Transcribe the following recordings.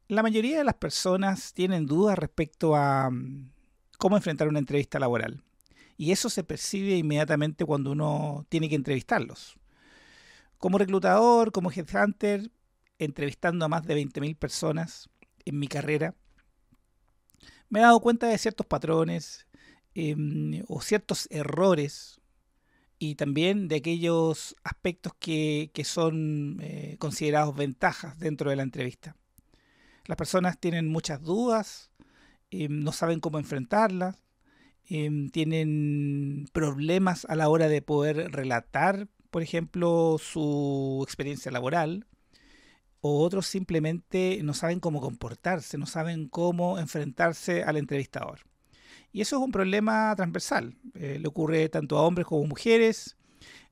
La mayoría de las personas tienen dudas respecto a cómo enfrentar una entrevista laboral. Y eso se percibe inmediatamente cuando uno tiene que entrevistarlos. Como reclutador, como headhunter, entrevistando a más de 20.000 personas en mi carrera, me he dado cuenta de ciertos patrones o ciertos errores y también de aquellos aspectos que son considerados ventajas dentro de la entrevista. Las personas tienen muchas dudas, no saben cómo enfrentarlas, tienen problemas a la hora de poder relatar, por ejemplo, su experiencia laboral, o otros simplemente no saben cómo comportarse, no saben cómo enfrentarse al entrevistador. Y eso es un problema transversal, le ocurre tanto a hombres como a mujeres,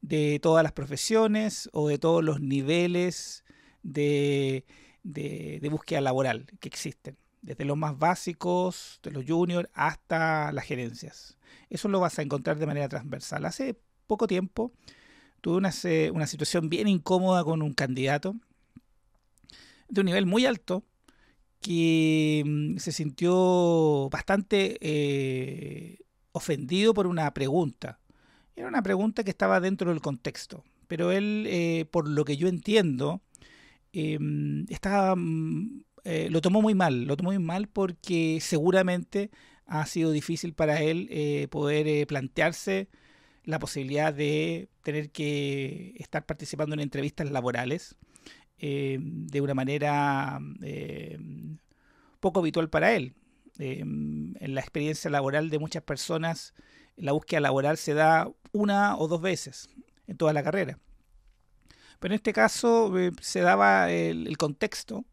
de todas las profesiones o de todos los niveles de, de búsqueda laboral que existen, desde los más básicos, de los juniors, hasta las gerencias. Eso lo vas a encontrar de manera transversal. Hace poco tiempo tuve una situación bien incómoda con un candidato de un nivel muy alto que se sintió bastante ofendido por una pregunta. Era una pregunta que estaba dentro del contexto, pero él, por lo que yo entiendo, eh, estaba, lo tomó muy mal porque seguramente ha sido difícil para él poder plantearse la posibilidad de tener que estar participando en entrevistas laborales de una manera poco habitual para él. En la experiencia laboral de muchas personas, la búsqueda laboral se da una o dos veces en toda la carrera. Pero en este caso se daba el contexto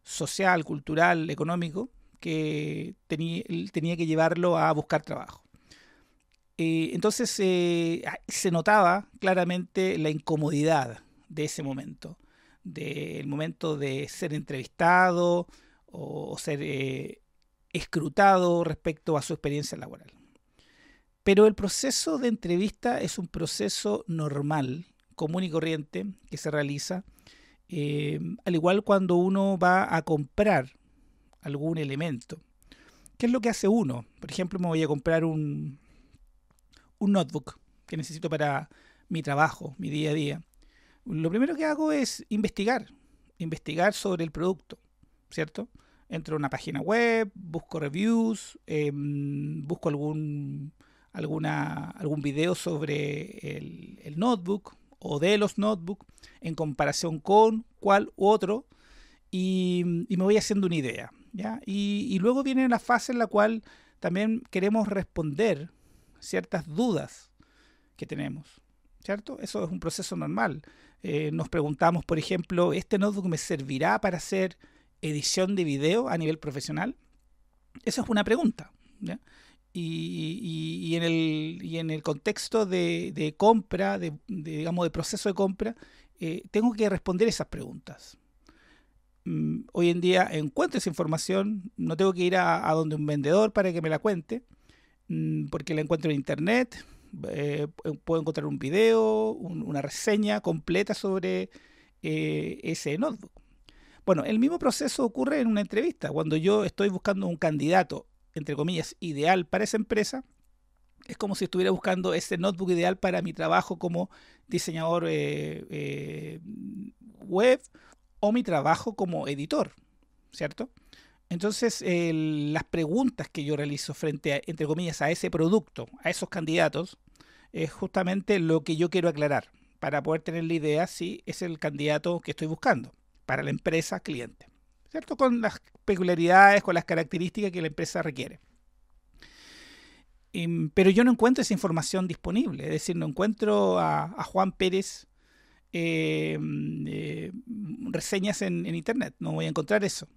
social, cultural, económico que él tenía que llevarlo a buscar trabajo. Entonces se notaba claramente la incomodidad de ese momento, del momento de ser entrevistado o ser escrutado respecto a su experiencia laboral. Pero el proceso de entrevista es un proceso normal, común y corriente, que se realiza, al igual cuando uno va a comprar algún elemento. ¿Qué es lo que hace uno? Por ejemplo, me voy a comprar un notebook que necesito para mi trabajo, mi día a día. Lo primero que hago es investigar sobre el producto, ¿cierto? Entro a una página web, busco reviews, busco algún video sobre el notebook o de los notebooks en comparación con cuál u otro y me voy haciendo una idea, ¿ya? Y luego viene la fase en la cual también queremos responder ciertas dudas que tenemos, ¿cierto? Eso es un proceso normal. Nos preguntamos, por ejemplo, ¿este notebook me servirá para hacer edición de video a nivel profesional? Esa es una pregunta, ¿ya? Y en el contexto de compra, digamos, de proceso de compra, tengo que responder esas preguntas. Hoy en día encuentro esa información, no tengo que ir a donde un vendedor para que me la cuente, porque la encuentro en internet, puedo encontrar un video, una reseña completa sobre ese notebook. Bueno, el mismo proceso ocurre en una entrevista. Cuando yo estoy buscando un candidato, entre comillas, ideal para esa empresa, es como si estuviera buscando ese notebook ideal para mi trabajo como diseñador web o mi trabajo como editor, ¿cierto? Entonces, las preguntas que yo realizo frente a, entre comillas, a ese producto, a esos candidatos, es justamente lo que yo quiero aclarar para poder tener la idea si es el candidato que estoy buscando para la empresa cliente, ¿cierto? Con las peculiaridades, con las características que la empresa requiere. Pero yo no encuentro esa información disponible, es decir, no encuentro a Juan Pérez eh, eh, reseñas en internet, no voy a encontrar eso.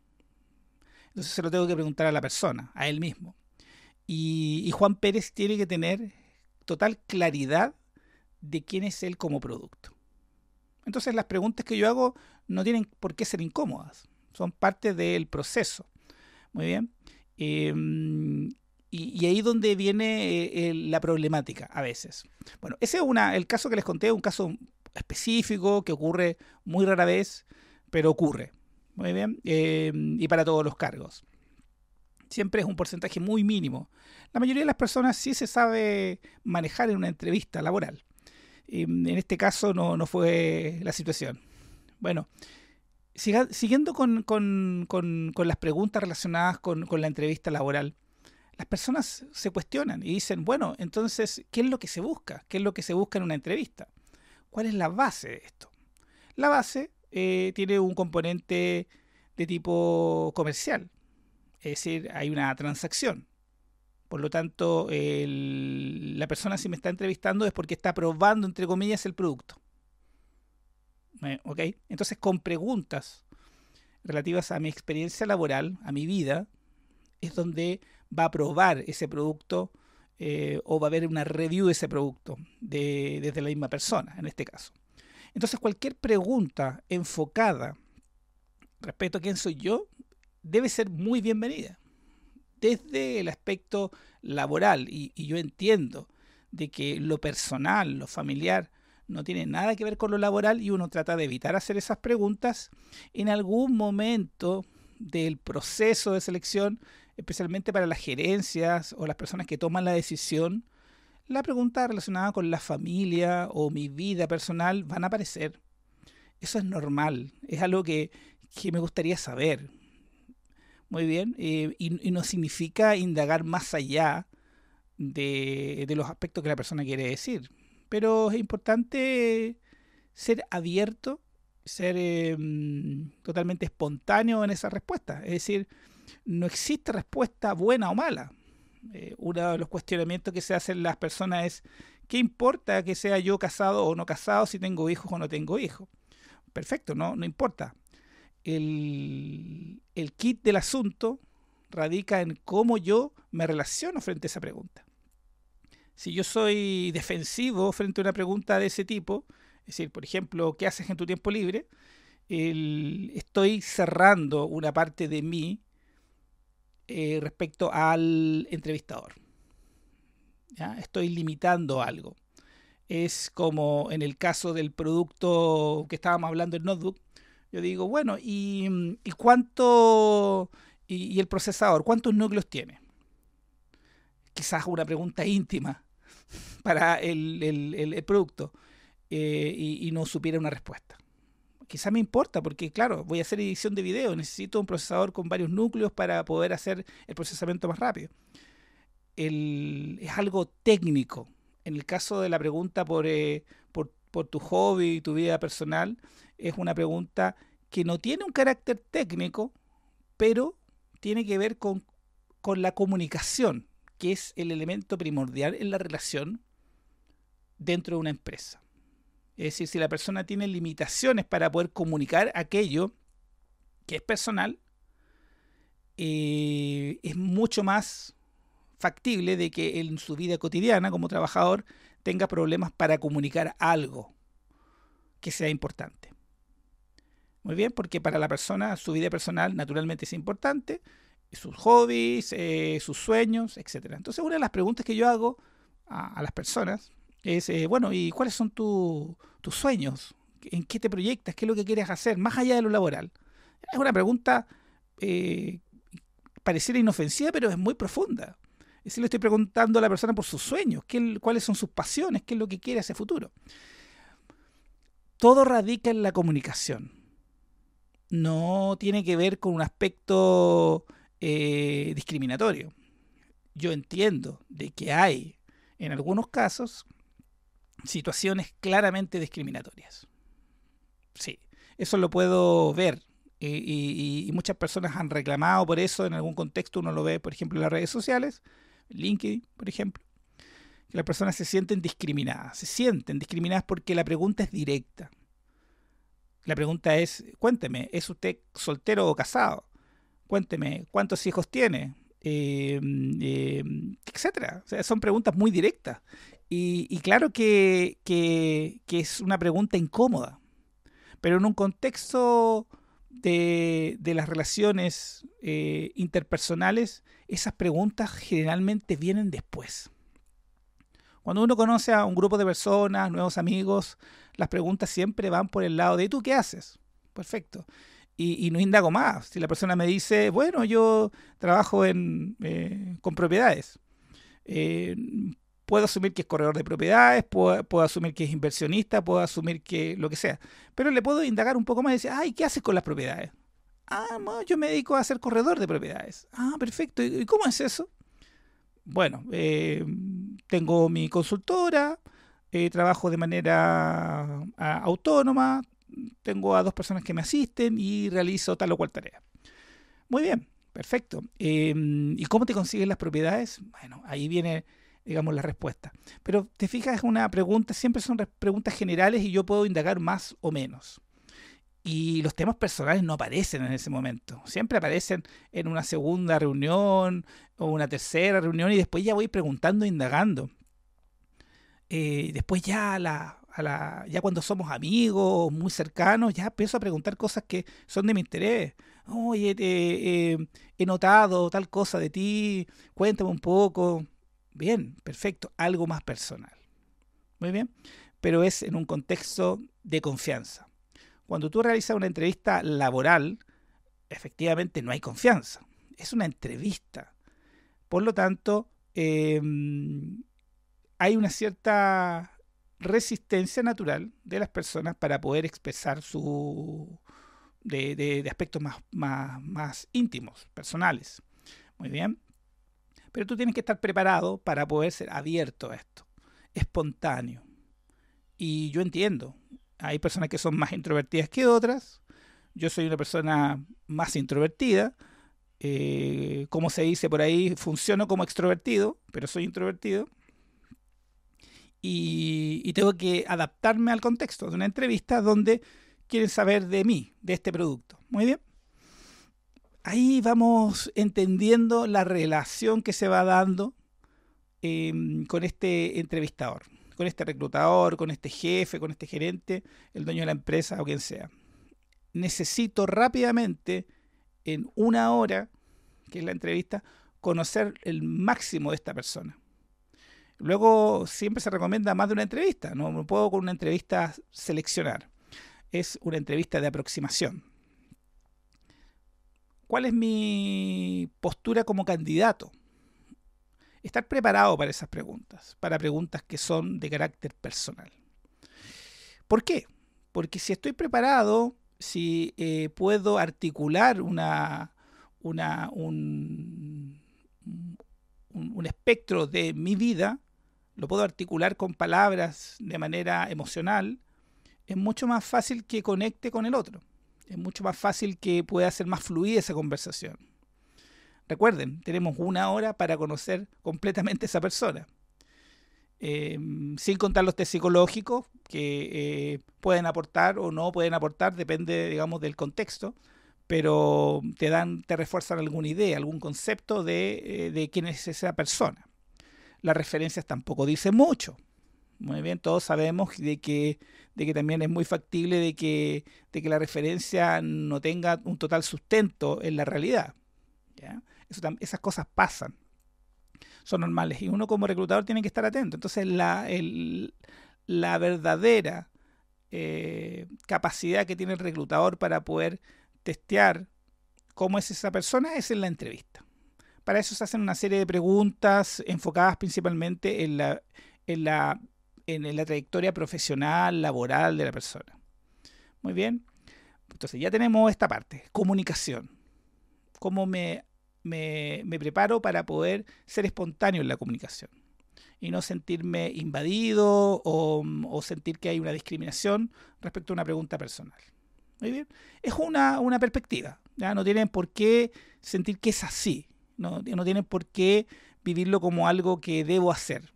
Entonces se lo tengo que preguntar a la persona, a él mismo. Y Juan Pérez tiene que tener total claridad de quién es él como producto. Entonces las preguntas que yo hago no tienen por qué ser incómodas, son parte del proceso. Muy bien. Y ahí donde viene la problemática a veces. Bueno, ese es el caso que les conté, un caso específico que ocurre muy rara vez, pero ocurre. Muy bien. Y para todos los cargos. Siempre es un porcentaje muy mínimo. La mayoría de las personas sí se sabe manejar en una entrevista laboral. En este caso no fue la situación. Bueno, siguiendo con las preguntas relacionadas con la entrevista laboral, las personas se cuestionan y dicen, bueno, entonces, ¿qué es lo que se busca? ¿Qué es lo que se busca en una entrevista? ¿Cuál es la base de esto? La base tiene un componente de tipo comercial, es decir, hay una transacción. Por lo tanto, la persona si me está entrevistando es porque está probando, entre comillas, el producto. ¿Ok? Entonces, con preguntas relativas a mi experiencia laboral, a mi vida, es donde va a probar ese producto o va a haber una review de ese producto desde la misma persona, en este caso. Entonces, cualquier pregunta enfocada respecto a quién soy yo debe ser muy bienvenida. Desde el aspecto laboral, y yo entiendo de que lo personal, lo familiar, no tiene nada que ver con lo laboral y uno trata de evitar hacer esas preguntas, en algún momento del proceso de selección, especialmente para las gerencias o las personas que toman la decisión, la pregunta relacionada con la familia o mi vida personal van a aparecer. Eso es normal, es algo que me gustaría saber. Muy bien, y no significa indagar más allá de los aspectos que la persona quiere decir. Pero es importante ser abierto, ser totalmente espontáneo en esa respuesta. Es decir, no existe respuesta buena o mala. Uno de los cuestionamientos que se hacen las personas es, ¿qué importa que sea yo casado o no casado, si tengo hijos o no tengo hijos? Perfecto, no importa. El kit del asunto radica en cómo yo me relaciono frente a esa pregunta. Si yo soy defensivo frente a una pregunta de ese tipo, es decir, por ejemplo, ¿qué haces en tu tiempo libre? Estoy cerrando una parte de mí respecto al entrevistador. ¿Ya? Estoy limitando algo. Es como en el caso del producto que estábamos hablando en Notebook. Yo digo, bueno, ¿y cuánto, y el procesador, cuántos núcleos tiene? Quizás una pregunta íntima para el producto y no supiera una respuesta. Quizás me importa porque, claro, voy a hacer edición de video, necesito un procesador con varios núcleos para poder hacer el procesamiento más rápido. Es algo técnico. En el caso de la pregunta por tu hobby y tu vida personal, es una pregunta que no tiene un carácter técnico, pero tiene que ver con la comunicación, que es el elemento primordial en la relación dentro de una empresa. Es decir, si la persona tiene limitaciones para poder comunicar aquello que es personal, es mucho más factible de que en su vida cotidiana como trabajador tenga problemas para comunicar algo que sea importante. Muy bien, porque para la persona su vida personal naturalmente es importante, sus hobbies, sus sueños, etc. Entonces una de las preguntas que yo hago a las personas es, bueno, ¿y cuáles son tus sueños? ¿En qué te proyectas? ¿Qué es lo que quieres hacer? Más allá de lo laboral. Es una pregunta pareciera inofensiva, pero es muy profunda. Es decir, le estoy preguntando a la persona por sus sueños, cuáles son sus pasiones, qué es lo que quiere hacia el futuro. Todo radica en la comunicación. No tiene que ver con un aspecto discriminatorio. Yo entiendo de que hay, en algunos casos, situaciones claramente discriminatorias. Sí, eso lo puedo ver. Y muchas personas han reclamado por eso en algún contexto. Uno lo ve, por ejemplo, en las redes sociales, LinkedIn, por ejemplo, que las personas se sienten discriminadas porque la pregunta es directa. La pregunta es, cuénteme, ¿es usted soltero o casado? Cuénteme, ¿cuántos hijos tiene? Etcétera. O sea, son preguntas muy directas. Y claro que es una pregunta incómoda, pero en un contexto de las relaciones interpersonales, esas preguntas generalmente vienen después. Cuando uno conoce a un grupo de personas, nuevos amigos, las preguntas siempre van por el lado de ¿tú qué haces? Perfecto. y no indago más. Si la persona me dice, bueno, yo trabajo con propiedades, eh, puedo asumir que es corredor de propiedades, puedo asumir que es inversionista, puedo asumir que lo que sea. Pero le puedo indagar un poco más y decir, ay, ¿qué haces con las propiedades? Ah, no, yo me dedico a ser corredor de propiedades. Ah, perfecto. ¿Y cómo es eso? Bueno, tengo mi consultora, trabajo de manera autónoma, tengo a 2 personas que me asisten y realizo tal o cual tarea. Muy bien, perfecto. ¿Y cómo te consigues las propiedades? Bueno, ahí viene, digamos, la respuesta. Pero te fijas, es una pregunta, siempre son preguntas generales y yo puedo indagar más o menos. Y los temas personales no aparecen en ese momento. Siempre aparecen en una segunda reunión o una tercera reunión y después ya voy preguntando e indagando. Después ya ya cuando somos amigos muy cercanos, ya empiezo a preguntar cosas que son de mi interés. Oye, he notado tal cosa de ti, cuéntame un poco. Bien, perfecto, algo más personal. Muy bien, pero es en un contexto de confianza. Cuando tú realizas una entrevista laboral, efectivamente no hay confianza. Es una entrevista. Por lo tanto, hay una cierta resistencia natural de las personas para poder expresar de aspectos más íntimos, personales. Muy bien. Pero tú tienes que estar preparado para poder ser abierto a esto, espontáneo. Y yo entiendo, hay personas que son más introvertidas que otras. Yo soy una persona más introvertida. Como se dice por ahí, funciono como extrovertido, pero soy introvertido. Y tengo que adaptarme al contexto de una entrevista donde quieren saber de mí, de este producto. Muy bien. Ahí vamos entendiendo la relación que se va dando con este entrevistador, con este reclutador, con este jefe, con este gerente, el dueño de la empresa o quien sea. Necesito rápidamente, en una hora, que es la entrevista, conocer el máximo de esta persona. Luego siempre se recomienda más de una entrevista, no puedo con una entrevista seleccionar, es una entrevista de aproximación. ¿Cuál es mi postura como candidato? Estar preparado para preguntas que son de carácter personal. ¿Por qué? Porque si estoy preparado, si puedo articular un espectro de mi vida, lo puedo articular con palabras de manera emocional, es mucho más fácil que conecte con el otro. Es mucho más fácil que pueda ser más fluida esa conversación. Recuerden, tenemos una hora para conocer completamente a esa persona. Sin contar los test psicológicos que pueden aportar o no pueden aportar, depende, digamos, del contexto, pero te refuerzan alguna idea, algún concepto de quién es esa persona. Las referencias tampoco dicen mucho. Muy bien, todos sabemos de que también es muy factible de que la referencia no tenga un total sustento en la realidad. ¿Ya? Esas cosas pasan, son normales y uno como reclutador tiene que estar atento. Entonces la verdadera capacidad que tiene el reclutador para poder testear cómo es esa persona es en la entrevista. Para eso se hacen una serie de preguntas enfocadas principalmente en la trayectoria profesional, laboral de la persona. Muy bien. Entonces ya tenemos esta parte, comunicación. ¿Cómo me preparo para poder ser espontáneo en la comunicación? Y no sentirme invadido o sentir que hay una discriminación respecto a una pregunta personal. Muy bien. Es una perspectiva. ¿Ya? No tienen por qué sentir que es así. No tienen por qué vivirlo como algo que debo hacer.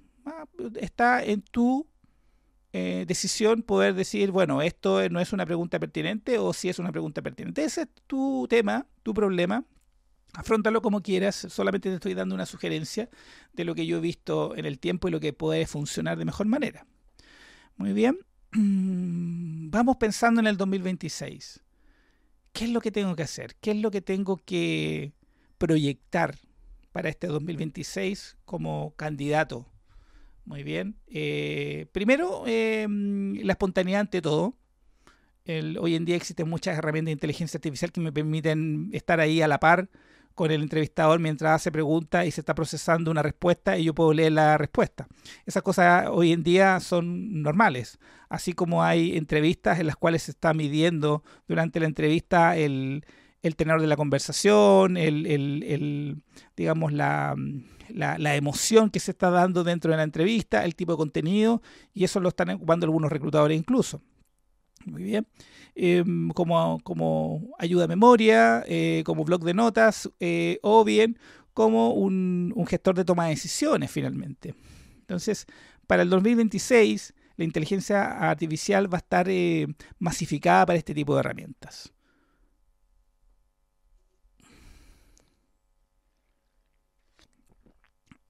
Está en tu decisión poder decir, bueno, esto no es una pregunta pertinente o si es una pregunta pertinente. Ese es tu tema, tu problema. Afróntalo como quieras, solamente te estoy dando una sugerencia de lo que yo he visto en el tiempo y lo que puede funcionar de mejor manera. Muy bien. Vamos pensando en el 2026. ¿Qué es lo que tengo que hacer? ¿Qué es lo que tengo que proyectar para este 2026 como candidato? Muy bien. Primero, la espontaneidad ante todo. Hoy en día existen muchas herramientas de inteligencia artificial que me permiten estar ahí a la par con el entrevistador mientras hace preguntas y se está procesando una respuesta y yo puedo leer la respuesta. Esas cosas hoy en día son normales, así como hay entrevistas en las cuales se está midiendo durante la entrevista el tenor de la conversación, digamos, la emoción que se está dando dentro de la entrevista, el tipo de contenido, y eso lo están ocupando algunos reclutadores incluso. Muy bien. Como ayuda a memoria, como blog de notas, o bien como un gestor de toma de decisiones finalmente. Entonces, para el 2026, la inteligencia artificial va a estar masificada para este tipo de herramientas.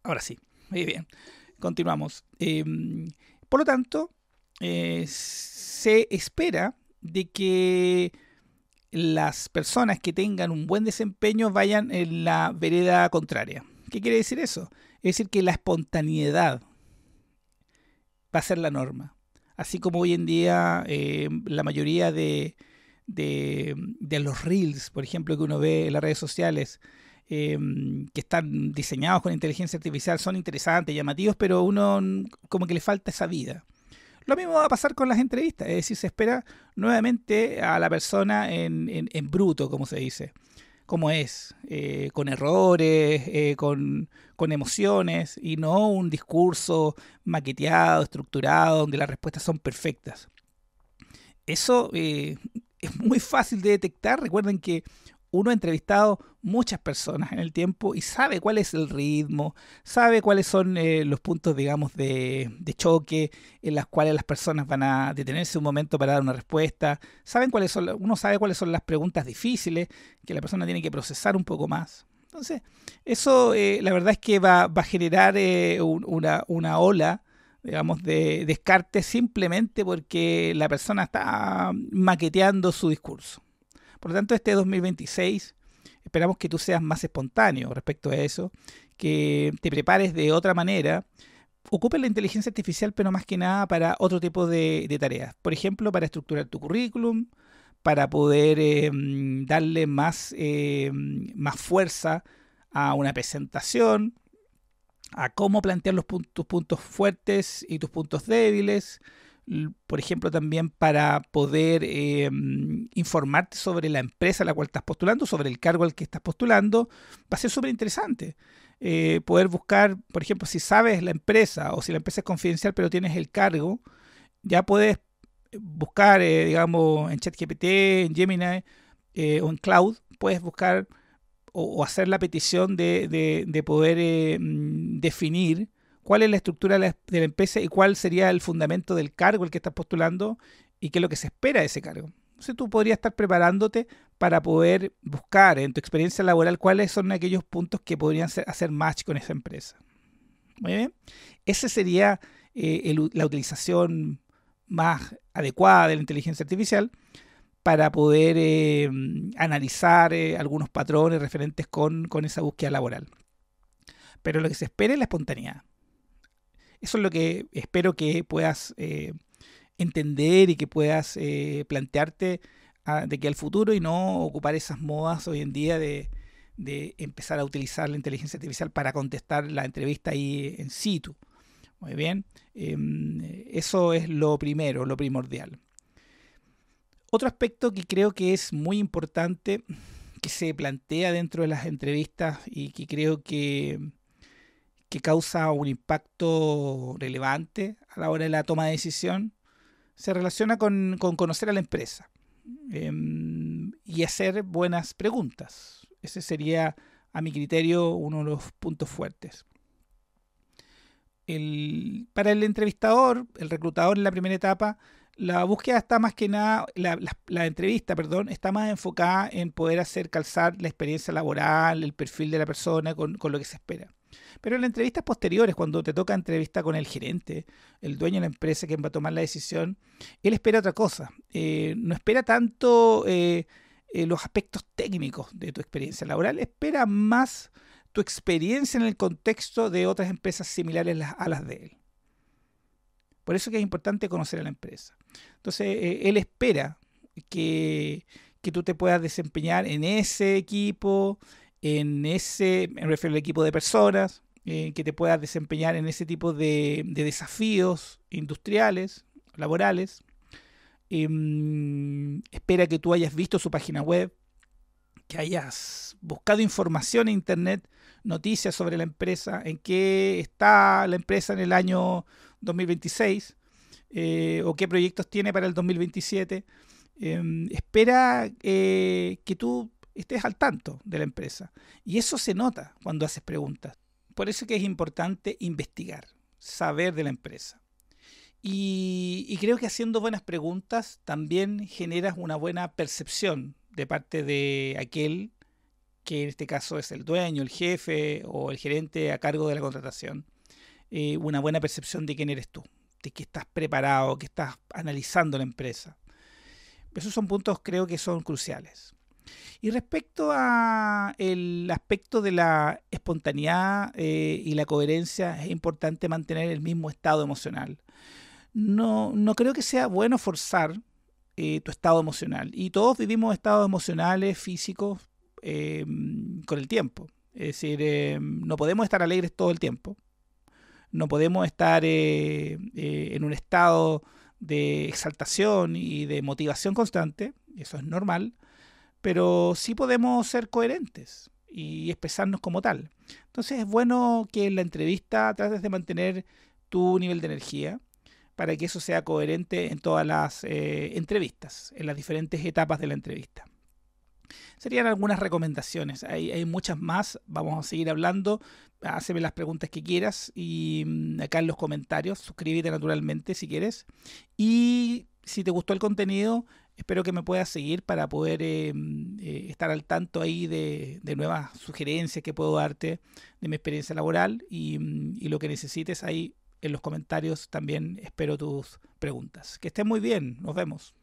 Ahora sí, muy bien. Continuamos. Por lo tanto, se espera de que las personas que tengan un buen desempeño vayan en la vereda contraria. ¿Qué quiere decir eso? Es decir, que la espontaneidad va a ser la norma. Así como hoy en día la mayoría de los reels, por ejemplo, que uno ve en las redes sociales, que están diseñados con inteligencia artificial, son interesantes, llamativos, pero uno como que le falta esa vida. Lo mismo va a pasar con las entrevistas, es decir, se espera nuevamente a la persona en bruto, como se dice, como es, con errores, con emociones, y no un discurso maqueteado, estructurado, donde las respuestas son perfectas. Eso es muy fácil de detectar. Recuerden que uno ha entrevistado muchas personas en el tiempo y sabe cuál es el ritmo, sabe cuáles son los puntos, digamos, de choque en las cuales las personas van a detenerse un momento para dar una respuesta. Uno sabe cuáles son las preguntas difíciles que la persona tiene que procesar un poco más. Entonces, eso la verdad es que va a generar una ola, digamos, de descarte simplemente porque la persona está maqueteando su discurso. Por lo tanto, este 2026 esperamos que tú seas más espontáneo respecto a eso, que te prepares de otra manera. Ocupe la inteligencia artificial, pero más que nada para otro tipo de tareas. Por ejemplo, para estructurar tu currículum, para poder darle más fuerza a una presentación, a cómo plantear tus puntos fuertes y tus puntos débiles. Por ejemplo, también para poder informarte sobre la empresa a la cual estás postulando, sobre el cargo al que estás postulando, va a ser súper interesante. Poder buscar, por ejemplo, si sabes la empresa o si la empresa es confidencial pero tienes el cargo, ya puedes buscar, digamos, en ChatGPT, en Gemini o en Cloud, puedes buscar o hacer la petición de poder definir cuál es la estructura de la empresa y cuál sería el fundamento del cargo al que estás postulando y qué es lo que se espera de ese cargo. Entonces tú podrías estar preparándote para poder buscar en tu experiencia laboral cuáles son aquellos puntos que podrían hacer match con esa empresa. Muy bien. Esa sería la utilización más adecuada de la inteligencia artificial para poder analizar algunos patrones referentes con esa búsqueda laboral. Pero lo que se espera es la espontaneidad. Eso es lo que espero que puedas entender y que puedas plantearte de que al futuro y no ocupar esas modas hoy en día de empezar a utilizar la inteligencia artificial para contestar la entrevista ahí en situ. Muy bien. Eso es lo primero, lo primordial. Otro aspecto que creo que es muy importante, que se plantea dentro de las entrevistas y que creo que causa un impacto relevante a la hora de la toma de decisión, se relaciona con conocer a la empresa y hacer buenas preguntas. Ese sería, a mi criterio, uno de los puntos fuertes. Para el entrevistador, el reclutador en la primera etapa, la búsqueda está más que nada, la entrevista, perdón, está más enfocada en poder hacer calzar la experiencia laboral, el perfil de la persona con lo que se espera. Pero en las entrevistas posteriores, cuando te toca entrevista con el gerente, el dueño de la empresa, quien va a tomar la decisión, él espera otra cosa. No espera tanto los aspectos técnicos de tu experiencia laboral, espera más tu experiencia en el contexto de otras empresas similares a las de él. Por eso que es importante conocer a la empresa. Entonces, él espera que tú te puedas desempeñar en ese equipo, me refiero al equipo de personas, que te puedas desempeñar en ese tipo de desafíos industriales, laborales. Espera que tú hayas visto su página web, que hayas buscado información en internet, noticias sobre la empresa, en qué está la empresa en el año 2026, o qué proyectos tiene para el 2027. Espera que tú estés al tanto de la empresa. Y eso se nota cuando haces preguntas. Por eso que es importante investigar, saber de la empresa. Y creo que haciendo buenas preguntas también generas una buena percepción de parte de aquel que en este caso es el dueño, el jefe o el gerente a cargo de la contratación. Una buena percepción de quién eres tú, de que estás preparado, que estás analizando la empresa. Esos son puntos creo que son cruciales. Y respecto a el aspecto de la espontaneidad y la coherencia, es importante mantener el mismo estado emocional. No creo que sea bueno forzar tu estado emocional. Y todos vivimos estados emocionales, físicos, con el tiempo. Es decir, no podemos estar alegres todo el tiempo. No podemos estar en un estado de exaltación y de motivación constante. Eso es normal. Pero sí podemos ser coherentes y expresarnos como tal. Entonces es bueno que en la entrevista trates de mantener tu nivel de energía para que eso sea coherente en todas las entrevistas, en las diferentes etapas de la entrevista. Serían algunas recomendaciones, hay muchas más, vamos a seguir hablando, hazme las preguntas que quieras y acá en los comentarios, suscríbete naturalmente si quieres. Y si te gustó el contenido, espero que me puedas seguir para poder estar al tanto ahí de nuevas sugerencias que puedo darte de mi experiencia laboral y lo que necesites ahí en los comentarios también espero tus preguntas. Que estés muy bien, nos vemos.